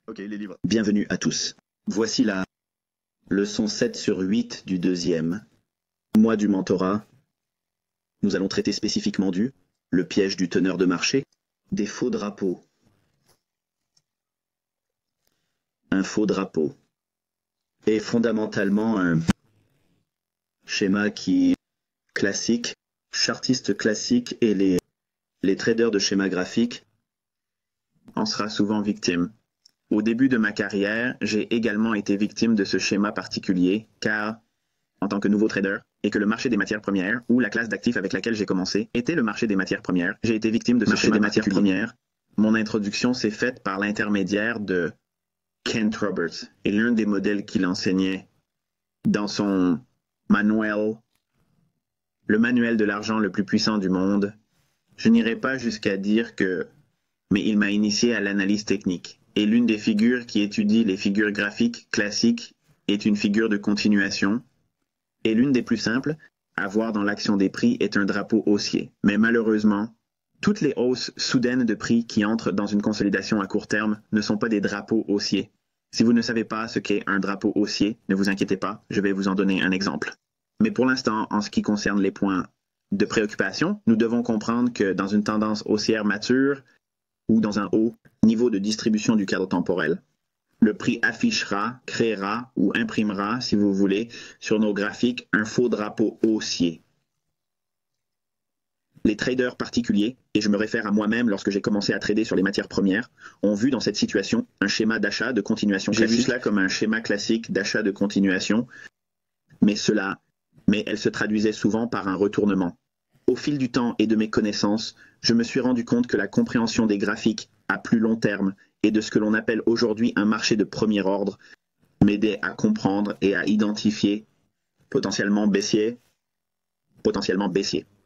Ok, les livres. Bienvenue à tous. Voici la leçon 7 sur 8 du deuxième mois du mentorat. Nous allons traiter spécifiquement le piège du teneur de marché, des faux drapeaux. Un faux drapeau est fondamentalement un schéma qui classique, chartiste classique et les traders de schémas graphiques en sera souvent victime. Au début de ma carrière, j'ai également été victime de ce schéma particulier, car en tant que nouveau trader, et que le marché des matières premières, ou la classe d'actifs avec laquelle j'ai commencé, était le marché des matières premières, j'ai été victime de ce schéma des matières premières. Mon introduction s'est faite par l'intermédiaire de Kent Roberts, et l'un des modèles qu'il enseignait dans son manuel, le manuel de l'argent le plus puissant du monde. Je n'irai pas jusqu'à dire mais il m'a initié à l'analyse technique. Et l'une des figures qui étudie les figures graphiques classiques est une figure de continuation. Et l'une des plus simples à voir dans l'action des prix est un drapeau haussier. Mais malheureusement, toutes les hausses soudaines de prix qui entrent dans une consolidation à court terme ne sont pas des drapeaux haussiers. Si vous ne savez pas ce qu'est un drapeau haussier, ne vous inquiétez pas, je vais vous en donner un exemple. Mais pour l'instant, en ce qui concerne les points de préoccupation, nous devons comprendre que dans une tendance haussière mature, ou dans un haut niveau de distribution du cadre temporel, le prix affichera, créera ou imprimera, si vous voulez, sur nos graphiques un faux drapeau haussier. Les traders particuliers, et je me réfère à moi-même lorsque j'ai commencé à trader sur les matières premières, ont vu dans cette situation un schéma d'achat de continuation classique. J'ai vu cela comme un schéma classique d'achat de continuation, mais elle se traduisait souvent par un retournement. Au fil du temps et de mes connaissances, je me suis rendu compte que la compréhension des graphiques à plus long terme et de ce que l'on appelle aujourd'hui un marché de premier ordre m'aidait à comprendre et à identifier potentiellement baissier.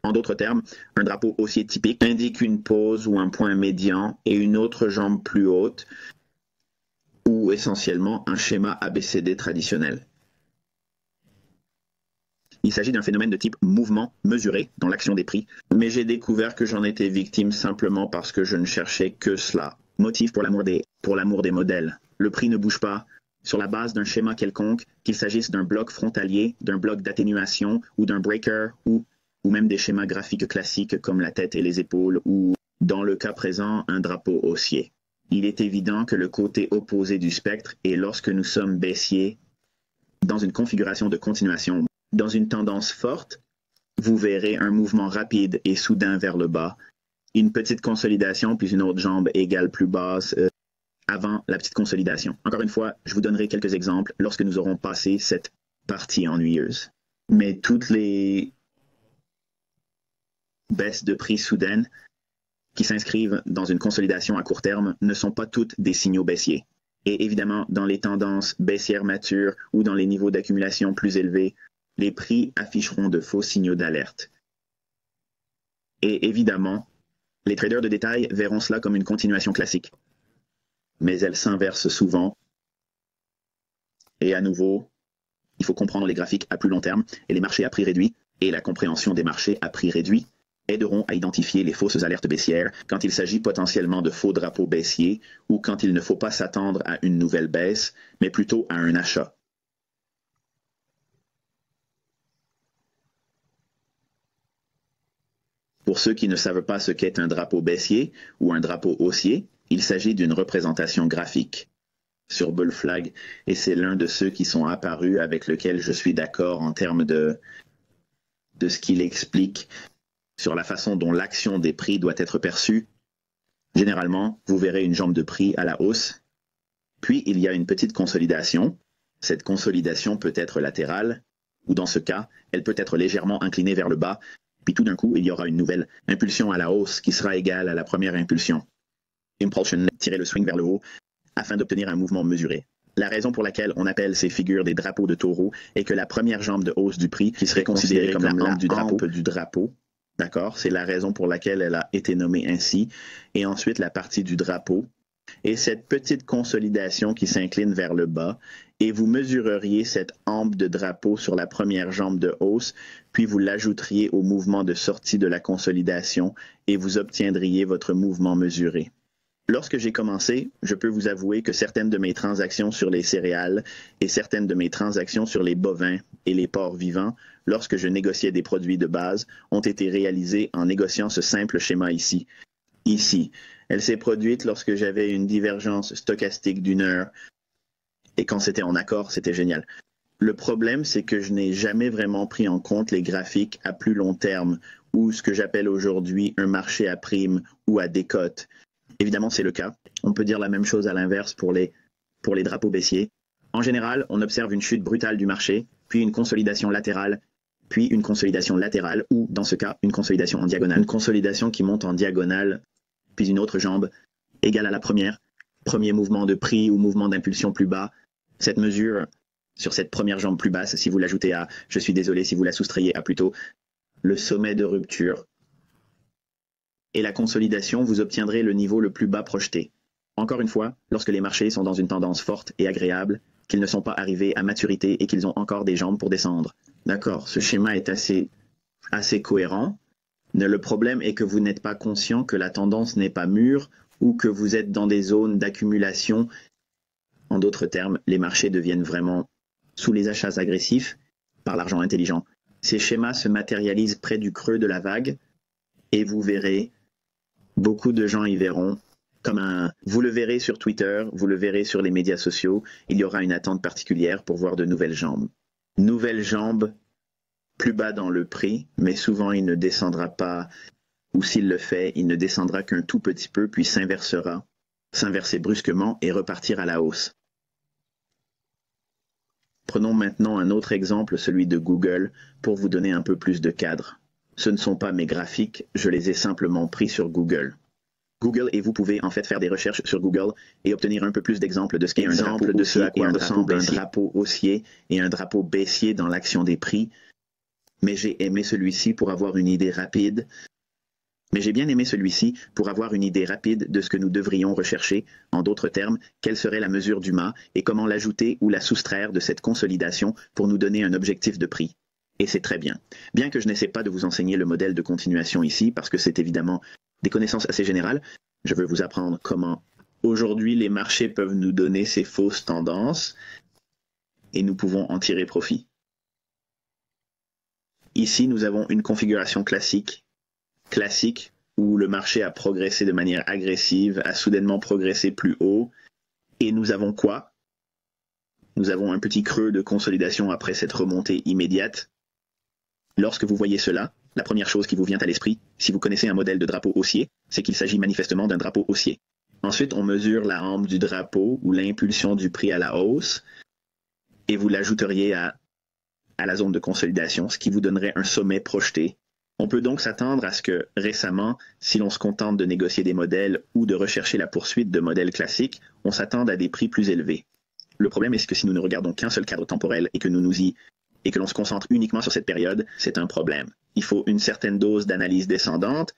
En d'autres termes, un drapeau haussier typique indique une pause ou un point médian et une autre jambe plus haute, ou essentiellement un schéma ABCD traditionnel. Il s'agit d'un phénomène de type mouvement mesuré dans l'action des prix, mais j'ai découvert que j'en étais victime simplement parce que je ne cherchais que cela. Motif pour l'amour des modèles. Le prix ne bouge pas sur la base d'un schéma quelconque, qu'il s'agisse d'un bloc frontalier, d'un bloc d'atténuation ou d'un breaker ou même des schémas graphiques classiques comme la tête et les épaules ou, dans le cas présent, un drapeau haussier. Il est évident que le côté opposé du spectre est lorsque nous sommes baissiers dans une configuration de continuation. Dans une tendance forte, vous verrez un mouvement rapide et soudain vers le bas, une petite consolidation puis une autre jambe égale plus basse avant la petite consolidation. Encore une fois, je vous donnerai quelques exemples lorsque nous aurons passé cette partie ennuyeuse. Mais toutes les baisses de prix soudaines qui s'inscrivent dans une consolidation à court terme ne sont pas toutes des signaux baissiers. Et évidemment, dans les tendances baissières matures ou dans les niveaux d'accumulation plus élevés, les prix afficheront de faux signaux d'alerte. Et évidemment, les traders de détail verront cela comme une continuation classique. Mais elle s'inverse souvent. Et à nouveau, il faut comprendre les graphiques à plus long terme et les marchés à prix réduit et la compréhension des marchés à prix réduit aideront à identifier les fausses alertes baissières quand il s'agit potentiellement de faux drapeaux baissiers ou quand il ne faut pas s'attendre à une nouvelle baisse, mais plutôt à un achat. Pour ceux qui ne savent pas ce qu'est un drapeau baissier ou un drapeau haussier, il s'agit d'une représentation graphique sur Bull Flag et c'est l'un de ceux qui sont apparus avec lequel je suis d'accord en termes de ce qu'il explique sur la façon dont l'action des prix doit être perçue. Généralement, vous verrez une jambe de prix à la hausse, puis il y a une petite consolidation. Cette consolidation peut être latérale, ou dans ce cas, elle peut être légèrement inclinée vers le bas, puis tout d'un coup, il y aura une nouvelle impulsion à la hausse qui sera égale à la première impulsion. Impulsion, tirer le swing vers le haut, afin d'obtenir un mouvement mesuré. La raison pour laquelle on appelle ces figures des drapeaux de taureau est que la première jambe de hausse du prix, qui serait considérée comme la hampe du drapeau, d'accord, c'est la raison pour laquelle elle a été nommée ainsi, et ensuite la partie du drapeau, et cette petite consolidation qui s'incline vers le bas, et vous mesureriez cette hampe de drapeau sur la première jambe de hausse, puis vous l'ajouteriez au mouvement de sortie de la consolidation, et vous obtiendriez votre mouvement mesuré. Lorsque j'ai commencé, je peux vous avouer que certaines de mes transactions sur les céréales et certaines de mes transactions sur les bovins et les porcs vivants, lorsque je négociais des produits de base, ont été réalisées en négociant ce simple schéma ici. Ici, elle s'est produite lorsque j'avais une divergence stochastique d'une heure, et quand c'était en accord, c'était génial. Le problème, c'est que je n'ai jamais vraiment pris en compte les graphiques à plus long terme, ou ce que j'appelle aujourd'hui un marché à prime ou à décote. Évidemment, c'est le cas. On peut dire la même chose à l'inverse pour les drapeaux baissiers. En général, on observe une chute brutale du marché, puis une consolidation latérale, puis une consolidation latérale, ou dans ce cas, une consolidation en diagonale. Une consolidation qui monte en diagonale, puis une autre jambe égale à la première. Premier mouvement de prix ou mouvement d'impulsion plus bas. Cette mesure sur cette première jambe plus basse, si vous l'ajoutez à, je suis désolé, si vous la soustrayez à plutôt, le sommet de rupture. Et la consolidation, vous obtiendrez le niveau le plus bas projeté. Encore une fois, lorsque les marchés sont dans une tendance forte et agréable, qu'ils ne sont pas arrivés à maturité et qu'ils ont encore des jambes pour descendre. D'accord, ce schéma est assez cohérent. Le problème est que vous n'êtes pas conscient que la tendance n'est pas mûre ou que vous êtes dans des zones d'accumulation. En d'autres termes, les marchés deviennent vraiment sous les achats agressifs par l'argent intelligent. Ces schémas se matérialisent près du creux de la vague et vous verrez, beaucoup de gens y verront vous le verrez sur Twitter, vous le verrez sur les médias sociaux, il y aura une attente particulière pour voir de nouvelles jambes. Nouvelles jambes plus bas dans le prix, mais souvent il ne descendra pas, ou s'il le fait, il ne descendra qu'un tout petit peu, puis s'inverser brusquement et repartir à la hausse. Prenons maintenant un autre exemple, celui de Google, pour vous donner un peu plus de cadre. Ce ne sont pas mes graphiques, je les ai simplement pris sur Google. Google et vous pouvez en fait faire des recherches sur Google et obtenir un peu plus d'exemples de ce qu'est un drapeau de ce à quoi ressemble un drapeau haussier et un drapeau baissier dans l'action des prix. Mais j'ai aimé celui-ci pour avoir une idée rapide. Mais j'ai bien aimé celui-ci pour avoir une idée rapide de ce que nous devrions rechercher. En d'autres termes, quelle serait la mesure du mât et comment l'ajouter ou la soustraire de cette consolidation pour nous donner un objectif de prix. Et c'est très bien. Bien que je n'essaie pas de vous enseigner le modèle de continuation ici, parce que c'est évidemment des connaissances assez générales, je veux vous apprendre comment aujourd'hui les marchés peuvent nous donner ces fausses tendances et nous pouvons en tirer profit. Ici, nous avons une configuration classique où le marché a progressé de manière agressive, a soudainement progressé plus haut. Et nous avons quoi? Nous avons un petit creux de consolidation après cette remontée immédiate. Lorsque vous voyez cela, la première chose qui vous vient à l'esprit, si vous connaissez un modèle de drapeau haussier, c'est qu'il s'agit manifestement d'un drapeau haussier. Ensuite, on mesure la hampe du drapeau ou l'impulsion du prix à la hausse et vous l'ajouteriez à la zone de consolidation, ce qui vous donnerait un sommet projeté. On peut donc s'attendre à ce que, récemment, si l'on se contente de négocier des modèles ou de rechercher la poursuite de modèles classiques, on s'attende à des prix plus élevés. Le problème est que si nous ne regardons qu'un seul cadre temporel et que l'on se concentre uniquement sur cette période, c'est un problème. Il faut une certaine dose d'analyse descendante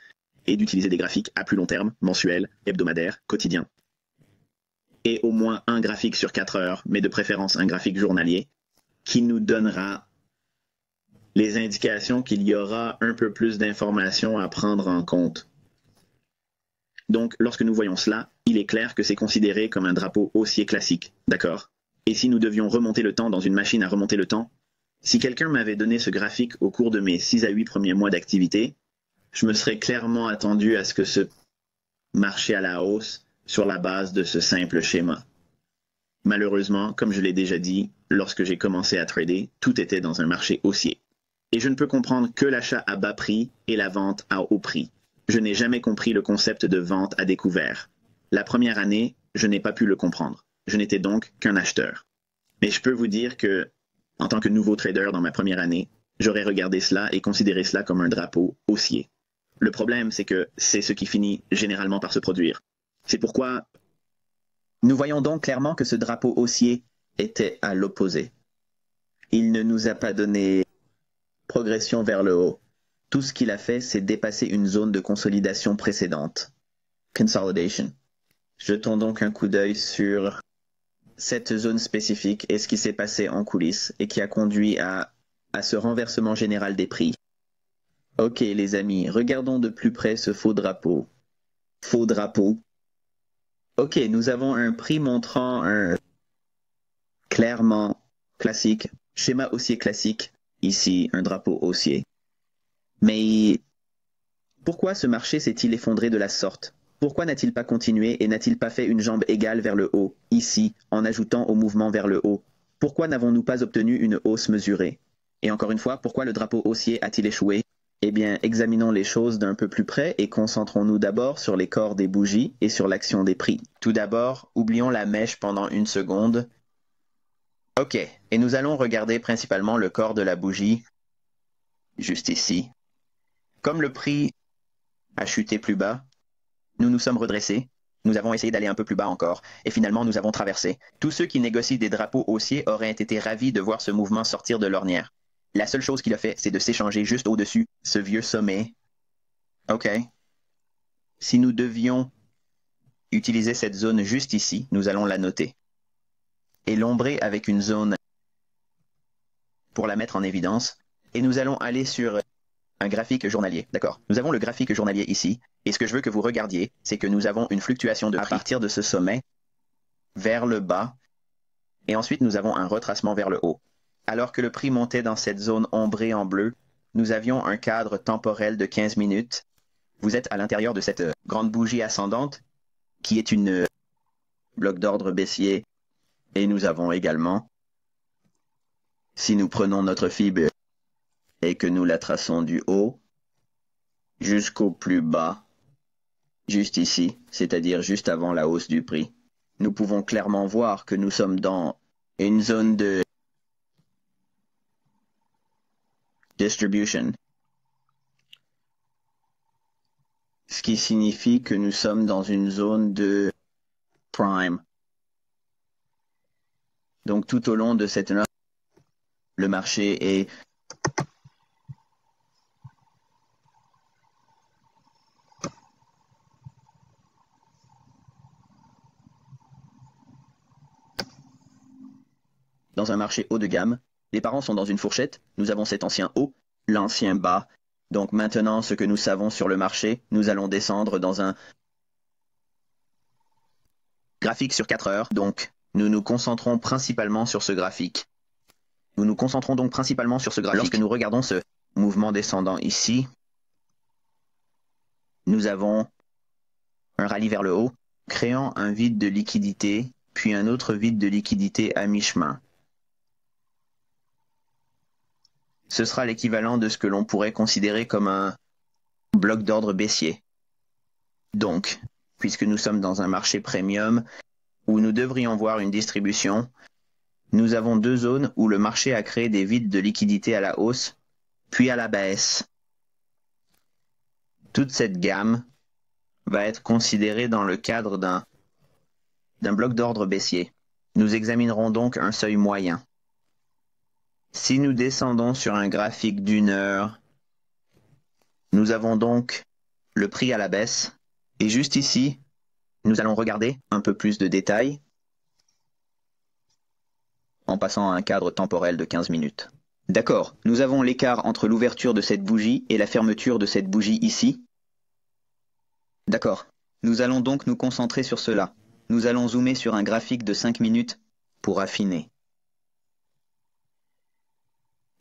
et d'utiliser des graphiques à plus long terme, mensuels, hebdomadaires, quotidiens. Et au moins un graphique sur 4 heures, mais de préférence un graphique journalier, qui nous donnera les indications qu'il y aura un peu plus d'informations à prendre en compte. Donc, lorsque nous voyons cela, il est clair que c'est considéré comme un drapeau haussier classique, d'accord? Et si nous devions remonter le temps dans une machine à remonter le temps, si quelqu'un m'avait donné ce graphique au cours de mes 6 à 8 premiers mois d'activité, je me serais clairement attendu à ce que ce marché à la hausse sur la base de ce simple schéma. Malheureusement, comme je l'ai déjà dit, lorsque j'ai commencé à trader, tout était dans un marché haussier. Et je ne peux comprendre que l'achat à bas prix et la vente à haut prix. Je n'ai jamais compris le concept de vente à découvert. La première année, je n'ai pas pu le comprendre. Je n'étais donc qu'un acheteur. Mais je peux vous dire que, en tant que nouveau trader dans ma première année, j'aurais regardé cela et considéré cela comme un drapeau haussier. Le problème, c'est que c'est ce qui finit généralement par se produire. C'est pourquoi nous voyons donc clairement que ce drapeau haussier était à l'opposé. Il ne nous a pas donné progression vers le haut. Tout ce qu'il a fait, c'est dépasser une zone de consolidation précédente. Consolidation. Jetons donc un coup d'œil sur cette zone spécifique et ce qui s'est passé en coulisses et qui a conduit à ce renversement général des prix. Ok les amis, regardons de plus près ce faux drapeau. Faux drapeau. Ok, nous avons un prix montrant un clairement classique, schéma haussier classique, ici un drapeau haussier. Mais pourquoi ce marché s'est-il effondré de la sorte? Pourquoi n'a-t-il pas continué et n'a-t-il pas fait une jambe égale vers le haut, ici, en ajoutant au mouvement vers le haut? Pourquoi n'avons-nous pas obtenu une hausse mesurée? Et encore une fois, pourquoi le drapeau haussier a-t-il échoué? Eh bien, examinons les choses d'un peu plus près et concentrons-nous d'abord sur les corps des bougies et sur l'action des prix. Tout d'abord, oublions la mèche pendant une seconde. Ok, et nous allons regarder principalement le corps de la bougie, juste ici. Comme le prix a chuté plus bas, nous nous sommes redressés, nous avons essayé d'aller un peu plus bas encore, et finalement nous avons traversé. Tous ceux qui négocient des drapeaux haussiers auraient été ravis de voir ce mouvement sortir de l'ornière. La seule chose qu'il a fait, c'est de s'échanger juste au-dessus, ce vieux sommet. OK. Si nous devions utiliser cette zone juste ici, nous allons la noter. Et l'ombrer avec une zone pour la mettre en évidence. Et nous allons aller sur un graphique journalier. D'accord. Nous avons le graphique journalier ici. Et ce que je veux que vous regardiez, c'est que nous avons une fluctuation de prix à partir de ce sommet vers le bas. Et ensuite, nous avons un retracement vers le haut. Alors que le prix montait dans cette zone ombrée en bleu, nous avions un cadre temporel de 15 minutes. Vous êtes à l'intérieur de cette grande bougie ascendante, qui est une bloc d'ordre baissier. Et nous avons également, si nous prenons notre fibre et que nous la traçons du haut jusqu'au plus bas, juste ici, c'est-à-dire juste avant la hausse du prix, nous pouvons clairement voir que nous sommes dans une zone de distribution, ce qui signifie que nous sommes dans une zone de prime. Donc tout au long de cette zone, le marché est dans un marché haut de gamme. Les parents sont dans une fourchette. Nous avons cet ancien haut, l'ancien bas. Donc maintenant, ce que nous savons sur le marché, nous allons descendre dans un graphique sur 4 heures. Donc, nous nous concentrons principalement sur ce graphique. Nous nous concentrons donc principalement sur ce graphique. Lorsque nous regardons ce mouvement descendant ici, nous avons un rallye vers le haut, créant un vide de liquidité, puis un autre vide de liquidité à mi-chemin. Ce sera l'équivalent de ce que l'on pourrait considérer comme un bloc d'ordre baissier. Donc, puisque nous sommes dans un marché premium où nous devrions voir une distribution, nous avons deux zones où le marché a créé des vides de liquidité à la hausse, puis à la baisse. Toute cette gamme va être considérée dans le cadre d'un bloc d'ordre baissier. Nous examinerons donc un seuil moyen. Si nous descendons sur un graphique d'une heure, nous avons donc le prix à la baisse. Et juste ici, nous allons regarder un peu plus de détails en passant à un cadre temporel de 15 minutes. D'accord, nous avons l'écart entre l'ouverture de cette bougie et la fermeture de cette bougie ici. D'accord, nous allons donc nous concentrer sur cela. Nous allons zoomer sur un graphique de 5 minutes pour affiner.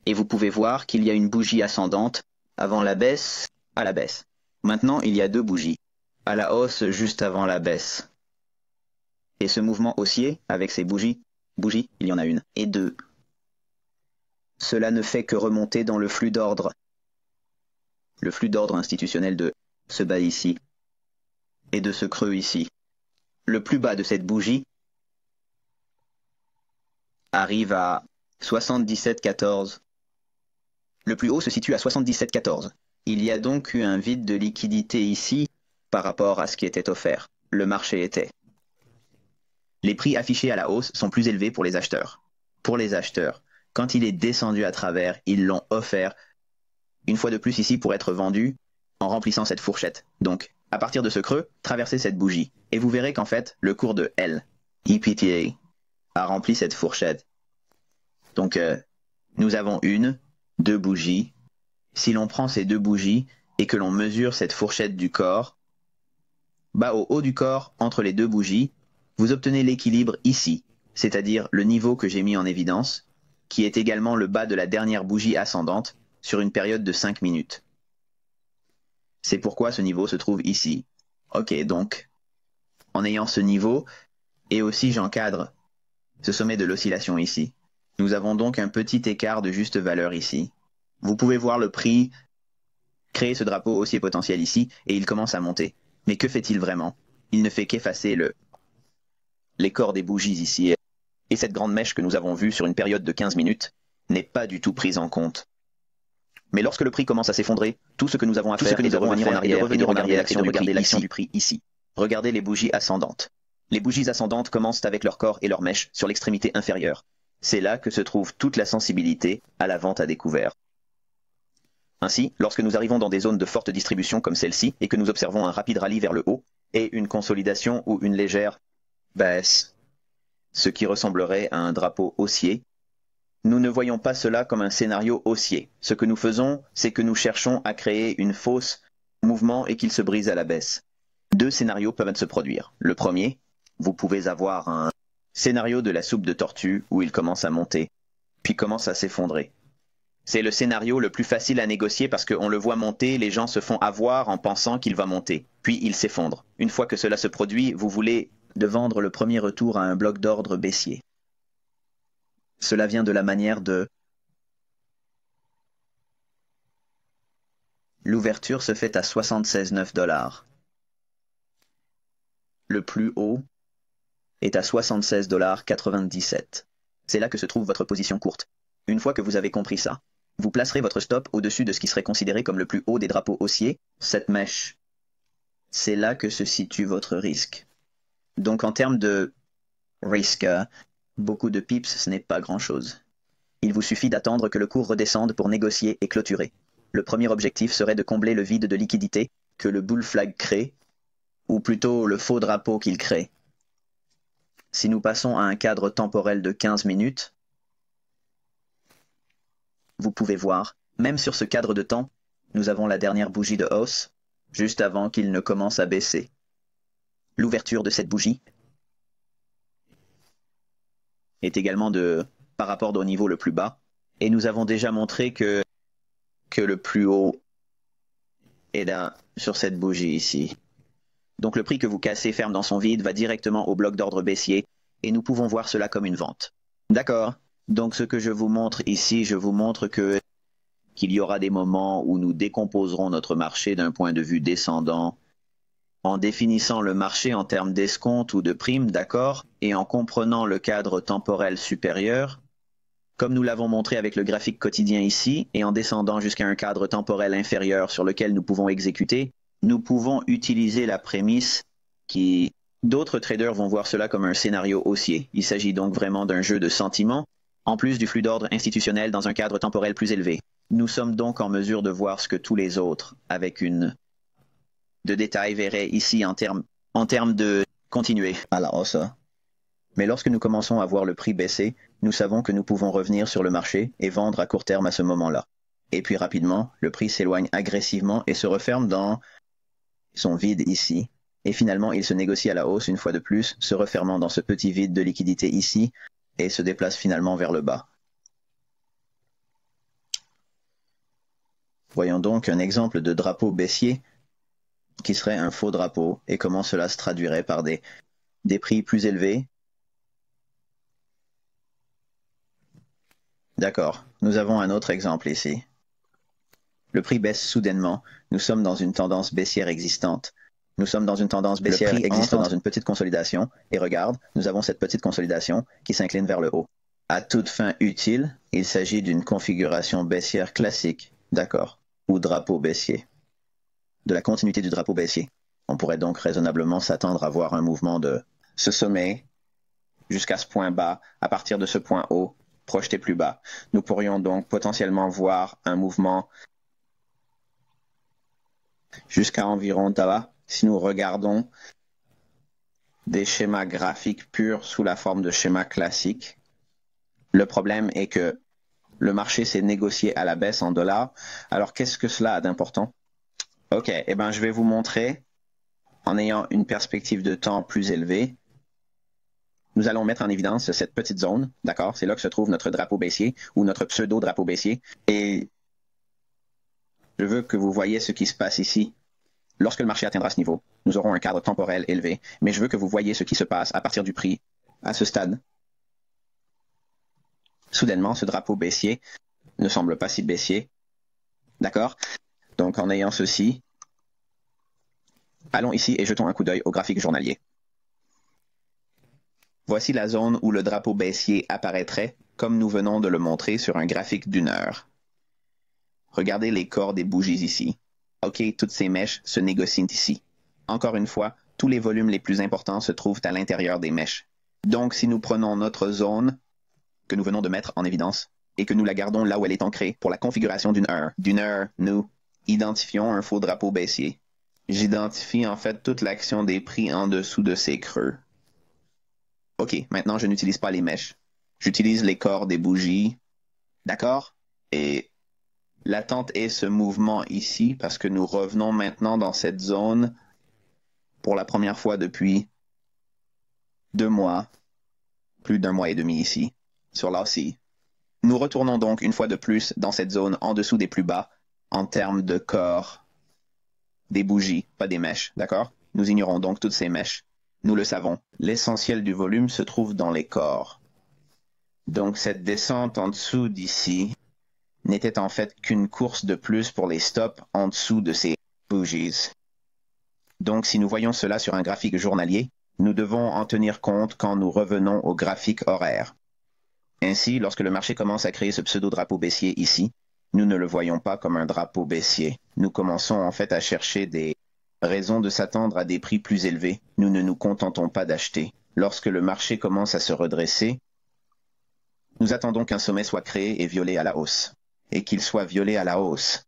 Et vous pouvez voir qu'il y a une bougie ascendante avant la baisse, à la baisse. Maintenant, il y a deux bougies, à la hausse juste avant la baisse. Et ce mouvement haussier, avec ces bougies, il y en a une, et deux. Cela ne fait que remonter dans le flux d'ordre institutionnel de ce bas ici, et de ce creux ici. Le plus bas de cette bougie arrive à 77,14. Le plus haut se situe à 77,14. Il y a donc eu un vide de liquidité ici par rapport à ce qui était offert. Le marché était. Les prix affichés à la hausse sont plus élevés pour les acheteurs. Pour les acheteurs, quand il est descendu à travers, ils l'ont offert une fois de plus ici pour être vendu en remplissant cette fourchette. Donc, à partir de ce creux, traversez cette bougie. Et vous verrez qu'en fait, le cours de L, EPTA, a rempli cette fourchette. Donc, nous avons une, deux bougies. Si l'on prend ces deux bougies et que l'on mesure cette fourchette du corps, bas au haut du corps entre les deux bougies, vous obtenez l'équilibre ici, c'est-à-dire le niveau que j'ai mis en évidence, qui est également le bas de la dernière bougie ascendante sur une période de 5 minutes. C'est pourquoi ce niveau se trouve ici. Ok, donc, en ayant ce niveau, et aussi j'encadre ce sommet de l'oscillation ici, nous avons donc un petit écart de juste valeur ici. Vous pouvez voir le prix créer ce drapeau haussier potentiel ici, et il commence à monter. Mais que fait-il vraiment? Il ne fait qu'effacer les corps des bougies ici. Et cette grande mèche que nous avons vue sur une période de 15 minutes n'est pas du tout prise en compte. Mais lorsque le prix commence à s'effondrer, tout ce que nous avons à faire est de revenir en arrière et de regarder l'action du prix ici. Regardez les bougies ascendantes. Les bougies ascendantes commencent avec leur corps et leur mèche sur l'extrémité inférieure. C'est là que se trouve toute la sensibilité à la vente à découvert. Ainsi, lorsque nous arrivons dans des zones de forte distribution comme celle-ci et que nous observons un rapide rallye vers le haut et une consolidation ou une légère baisse, ce qui ressemblerait à un drapeau haussier, nous ne voyons pas cela comme un scénario haussier. Ce que nous faisons, c'est que nous cherchons à créer une fausse mouvement et qu'il se brise à la baisse. Deux scénarios peuvent se produire. Le premier, vous pouvez avoir un scénario de la soupe de tortue où il commence à monter, puis commence à s'effondrer. C'est le scénario le plus facile à négocier parce qu'on le voit monter, les gens se font avoir en pensant qu'il va monter, puis il s'effondre. Une fois que cela se produit, vous voulez de vendre le premier retour à un bloc d'ordre baissier. Cela vient de la manière de... L'ouverture se fait à 76,9 $. Le plus haut est à 76,97 $. C'est là que se trouve votre position courte. Une fois que vous avez compris ça, vous placerez votre stop au-dessus de ce qui serait considéré comme le plus haut des drapeaux haussiers, cette mèche. C'est là que se situe votre risque. Donc en termes de risque, beaucoup de pips, ce n'est pas grand-chose. Il vous suffit d'attendre que le cours redescende pour négocier et clôturer. Le premier objectif serait de combler le vide de liquidité que le bull flag crée, ou plutôt le faux drapeau qu'il crée. Si nous passons à un cadre temporel de 15 minutes, vous pouvez voir, même sur ce cadre de temps, nous avons la dernière bougie de hausse, juste avant qu'il ne commence à baisser. L'ouverture de cette bougie est également par rapport au niveau le plus bas, et nous avons déjà montré que le plus haut est là, sur cette bougie ici. Donc le prix que vous cassez ferme dans son vide va directement au bloc d'ordre baissier, et nous pouvons voir cela comme une vente. D'accord? Donc ce que je vous montre ici, je vous montre qu'il y aura des moments où nous décomposerons notre marché d'un point de vue descendant, en définissant le marché en termes d'escompte ou de prime, d'accord, et en comprenant le cadre temporel supérieur, comme nous l'avons montré avec le graphique quotidien ici, et en descendant jusqu'à un cadre temporel inférieur sur lequel nous pouvons exécuter, nous pouvons utiliser la prémisse qui... D'autres traders vont voir cela comme un scénario haussier. Il s'agit donc vraiment d'un jeu de sentiments, en plus du flux d'ordre institutionnel dans un cadre temporel plus élevé. Nous sommes donc en mesure de voir ce que tous les autres, avec une de détail, verraient ici en termes de continuer à la hausse. Mais lorsque nous commençons à voir le prix baisser, nous savons que nous pouvons revenir sur le marché et vendre à court terme à ce moment-là. Et puis rapidement, le prix s'éloigne agressivement et se referme dans son vide ici. Et finalement, il se négocie à la hausse une fois de plus, se refermant dans ce petit vide de liquidité ici et se déplace finalement vers le bas. Voyons donc un exemple de drapeau baissier qui serait un faux drapeau et comment cela se traduirait par des prix plus élevés. D'accord, nous avons un autre exemple ici. Le prix baisse soudainement, nous sommes dans une tendance baissière existante. Nous sommes dans une tendance baissière existante dans une petite consolidation, et regarde, nous avons cette petite consolidation qui s'incline vers le haut. À toute fin utile, il s'agit d'une configuration baissière classique, d'accord, ou drapeau baissier. De la continuité du drapeau baissier. On pourrait donc raisonnablement s'attendre à voir un mouvement de ce sommet jusqu'à ce point bas, à partir de ce point haut, projeté plus bas. Nous pourrions donc potentiellement voir un mouvement jusqu'à environ là, si nous regardons des schémas graphiques purs sous la forme de schémas classiques. Le problème est que le marché s'est négocié à la baisse en dollars. Alors qu'est-ce que cela a d'important? Ok, eh ben je vais vous montrer En ayant une perspective de temps plus élevée, nous allons mettre en évidence cette petite zone, d'accord? C'est là que se trouve notre drapeau baissier ou notre pseudo-drapeau baissier. Et je veux que vous voyez ce qui se passe ici. Lorsque le marché atteindra ce niveau, nous aurons un cadre temporel élevé, mais je veux que vous voyez ce qui se passe à partir du prix à ce stade. Soudainement, ce drapeau baissier ne semble pas si baissier, d'accord? Donc en ayant ceci, allons ici et jetons un coup d'œil au graphique journalier. Voici la zone où le drapeau baissier apparaîtrait, comme nous venons de le montrer sur un graphique d'une heure. Regardez les corps des bougies ici. OK, toutes ces mèches se négocient ici. Encore une fois, tous les volumes les plus importants se trouvent à l'intérieur des mèches. Donc si nous prenons notre zone, que nous venons de mettre en évidence, et que nous la gardons là où elle est ancrée pour la configuration d'une heure, nous identifions un faux drapeau baissier. J'identifie en fait toute l'action des prix en dessous de ces creux. OK, maintenant je n'utilise pas les mèches. J'utilise les corps des bougies. D'accord? Et l'attente est ce mouvement ici parce que nous revenons maintenant dans cette zone pour la première fois depuis 2 mois, plus d'1 mois et demi ici, sur l'ASI. Nous retournons donc une fois de plus dans cette zone en dessous des plus bas en termes de corps des bougies, pas des mèches, d'accord? Nous ignorons donc toutes ces mèches. Nous le savons, l'essentiel du volume se trouve dans les corps. Donc cette descente en dessous d'ici n'était en fait qu'une course de plus pour les stops en dessous de ces bougies. Donc si nous voyons cela sur un graphique journalier, nous devons en tenir compte quand nous revenons au graphique horaire. Ainsi, lorsque le marché commence à créer ce pseudo-drapeau baissier ici, nous ne le voyons pas comme un drapeau baissier. Nous commençons en fait à chercher des raison de s'attendre à des prix plus élevés, nous ne nous contentons pas d'acheter. Lorsque le marché commence à se redresser, nous attendons qu'un sommet soit créé et violé à la hausse. Et qu'il soit violé à la hausse.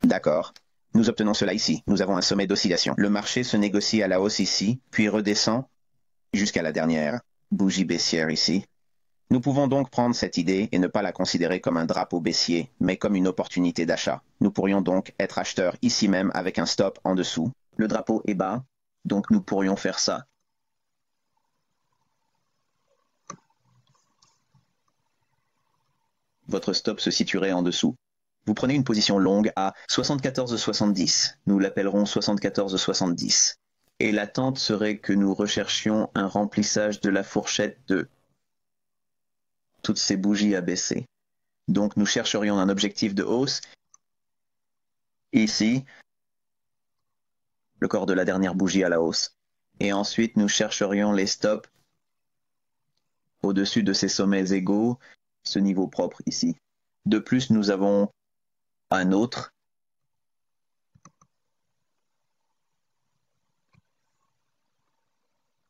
D'accord. Nous obtenons cela ici. Nous avons un sommet d'oscillation. Le marché se négocie à la hausse ici, puis redescend jusqu'à la dernière bougie baissière ici. Nous pouvons donc prendre cette idée et ne pas la considérer comme un drapeau baissier, mais comme une opportunité d'achat. Nous pourrions donc être acheteurs ici même avec un stop en dessous. Le drapeau est bas, donc nous pourrions faire ça. Votre stop se situerait en dessous. Vous prenez une position longue à 74,70. Nous l'appellerons 74,70. Et l'attente serait que nous recherchions un remplissage de la fourchette de toutes ces bougies à baisser. Donc nous chercherions un objectif de hausse. Ici, le corps de la dernière bougie à la hausse. Et ensuite nous chercherions les stops au-dessus de ces sommets égaux, ce niveau propre ici. De plus, nous avons un autre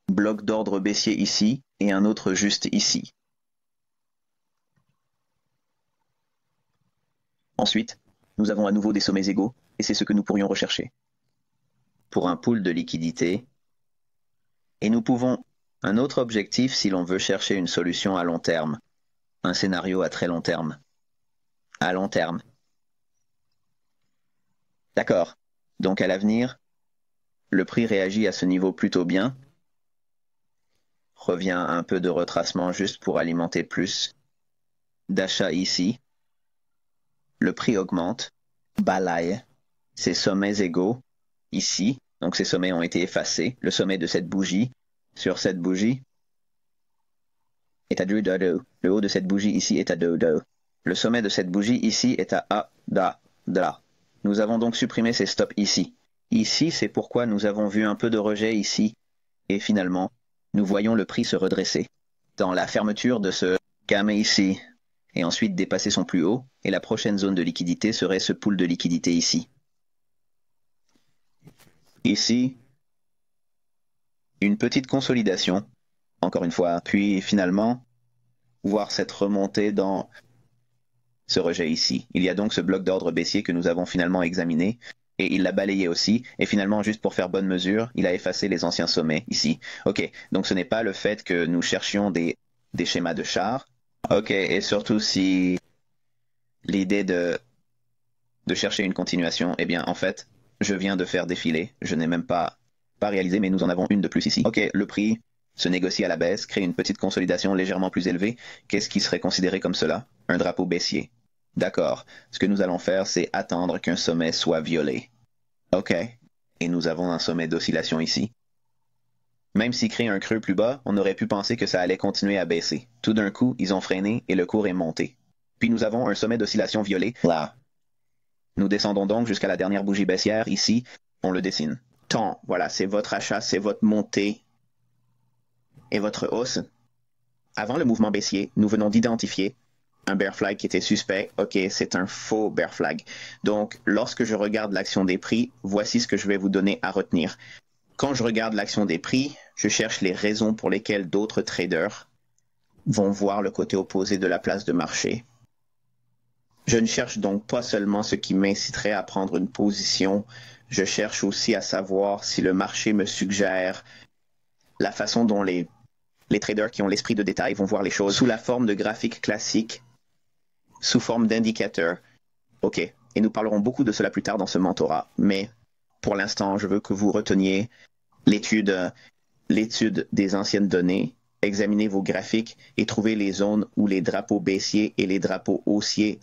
bloc d'ordre baissier ici et un autre juste ici. Ensuite, nous avons à nouveau des sommets égaux, et c'est ce que nous pourrions rechercher. Pour un pool de liquidité, et nous pouvons un autre objectif si l'on veut chercher une solution à long terme, un scénario à très long terme. À long terme. D'accord. Donc à l'avenir, le prix réagit à ce niveau plutôt bien, revient un peu de retracement juste pour alimenter plus d'achat ici. Le prix augmente, balaye ces sommets égaux ici. Donc ces sommets ont été effacés. Le sommet de cette bougie sur cette bougie est à 2 dodo. Le haut de cette bougie ici est à 2 dodo. Le sommet de cette bougie ici est à A, da, da. Nous avons donc supprimé ces stops ici. Ici, c'est pourquoi nous avons vu un peu de rejet ici. Et finalement, nous voyons le prix se redresser dans la fermeture de ce gamma ici. Et ensuite dépasser son plus haut, et la prochaine zone de liquidité serait ce pool de liquidité ici. Ici, une petite consolidation, encore une fois, puis finalement, voir cette remontée dans ce rejet ici. Il y a donc ce bloc d'ordre baissier que nous avons finalement examiné, et il l'a balayé aussi, et finalement, juste pour faire bonne mesure, il a effacé les anciens sommets ici. Ok, donc ce n'est pas le fait que nous cherchions des schémas de char. Ok, et surtout si l'idée de de chercher une continuation, eh bien, en fait, je viens de faire défiler. Je n'ai même pas réalisé, mais nous en avons une de plus ici. OK, le prix se négocie à la baisse, crée une petite consolidation légèrement plus élevée. Qu'est-ce qui serait considéré comme cela? Un drapeau baissier. D'accord. Ce que nous allons faire, c'est attendre qu'un sommet soit violé. OK. Et nous avons un sommet d'oscillation ici. Même s'il crée un creux plus bas, on aurait pu penser que ça allait continuer à baisser. Tout d'un coup, ils ont freiné et le cours est monté. Puis nous avons un sommet d'oscillation violet, là. Nous descendons donc jusqu'à la dernière bougie baissière, ici, on le dessine. Tant, voilà, c'est votre achat, c'est votre montée et votre hausse. Avant le mouvement baissier, nous venons d'identifier un bear flag qui était suspect. OK, c'est un faux bear flag. Donc, lorsque je regarde l'action des prix, voici ce que je vais vous donner à retenir. Quand je regarde l'action des prix, je cherche les raisons pour lesquelles d'autres traders vont voir le côté opposé de la place de marché. Je ne cherche donc pas seulement ce qui m'inciterait à prendre une position, je cherche aussi à savoir si le marché me suggère la façon dont les traders qui ont l'esprit de détail vont voir les choses sous la forme de graphiques classiques, sous forme d'indicateurs. OK, et nous parlerons beaucoup de cela plus tard dans ce mentorat, mais pour l'instant, je veux que vous reteniez l'étude des anciennes données, examinez vos graphiques et trouvez les zones où les drapeaux baissiers et les drapeaux haussiers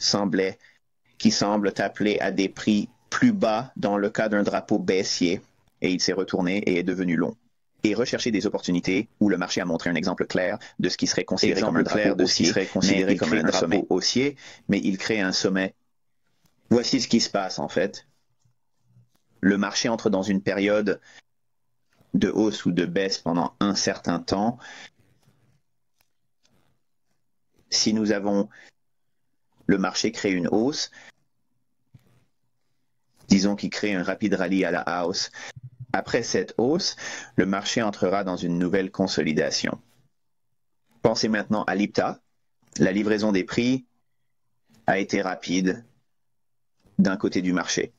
qui semblent appeler à des prix plus bas dans le cas d'un drapeau baissier, et il s'est retourné et est devenu long. Et rechercher des opportunités où le marché a montré un exemple clair de ce qui serait considéré comme un drapeau haussier, mais il crée un sommet. Voici ce qui se passe en fait. Le marché entre dans une période de hausse ou de baisse pendant un certain temps. Si nous avons le marché crée une hausse, disons qu'il crée un rapide rallye à la hausse. Après cette hausse, le marché entrera dans une nouvelle consolidation. Pensez maintenant à l'IPTA. La livraison des prix a été rapide d'un côté du marché.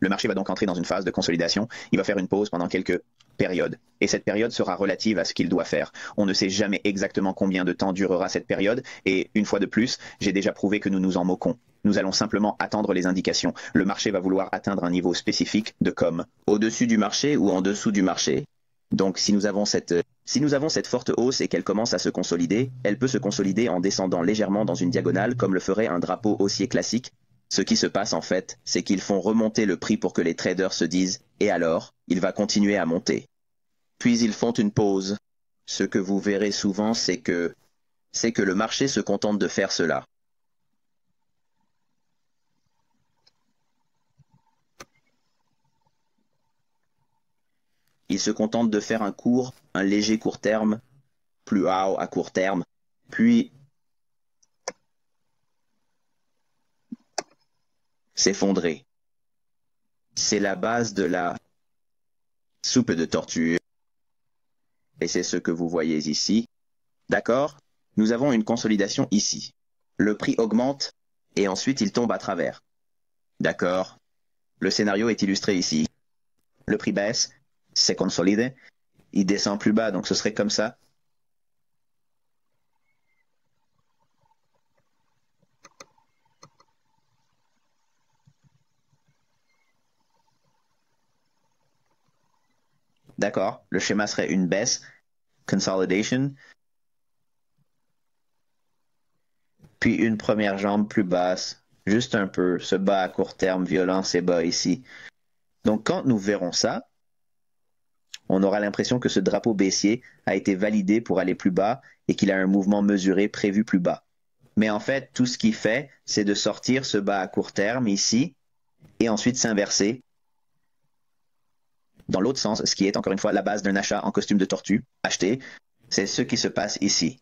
Le marché va donc entrer dans une phase de consolidation. Il va faire une pause pendant quelques périodes. Et cette période sera relative à ce qu'il doit faire. On ne sait jamais exactement combien de temps durera cette période. Et une fois de plus, j'ai déjà prouvé que nous nous en moquons. Nous allons simplement attendre les indications. Le marché va vouloir atteindre un niveau spécifique de com. Au-dessus du marché ou en dessous du marché. Donc si nous avons cette forte hausse et qu'elle commence à se consolider, elle peut se consolider en descendant légèrement dans une diagonale comme le ferait un drapeau haussier classique. Ce qui se passe en fait, c'est qu'ils font remonter le prix pour que les traders se disent « Et alors, il va continuer à monter ». Puis ils font une pause. Ce que vous verrez souvent, c'est que le marché se contente de faire cela. Il se contente de faire un léger court terme, plus haut à court terme, puis s'effondrer. C'est la base de la soupe de tortue. Et c'est ce que vous voyez ici. D'accord? Nous avons une consolidation ici. Le prix augmente et ensuite il tombe à travers. D'accord? Le scénario est illustré ici. Le prix baisse, c'est consolidé, il descend plus bas, donc ce serait comme ça. D'accord, le schéma serait une baisse, consolidation, puis une première jambe plus basse, juste un peu, ce bas à court terme violent, ces bas ici. Donc quand nous verrons ça, on aura l'impression que ce drapeau baissier a été validé pour aller plus bas et qu'il a un mouvement mesuré prévu plus bas. Mais en fait, tout ce qu'il fait, c'est de sortir ce bas à court terme ici et ensuite s'inverser dans l'autre sens, ce qui est encore une fois la base d'un achat en costume de tortue acheté. C'est ce qui se passe ici.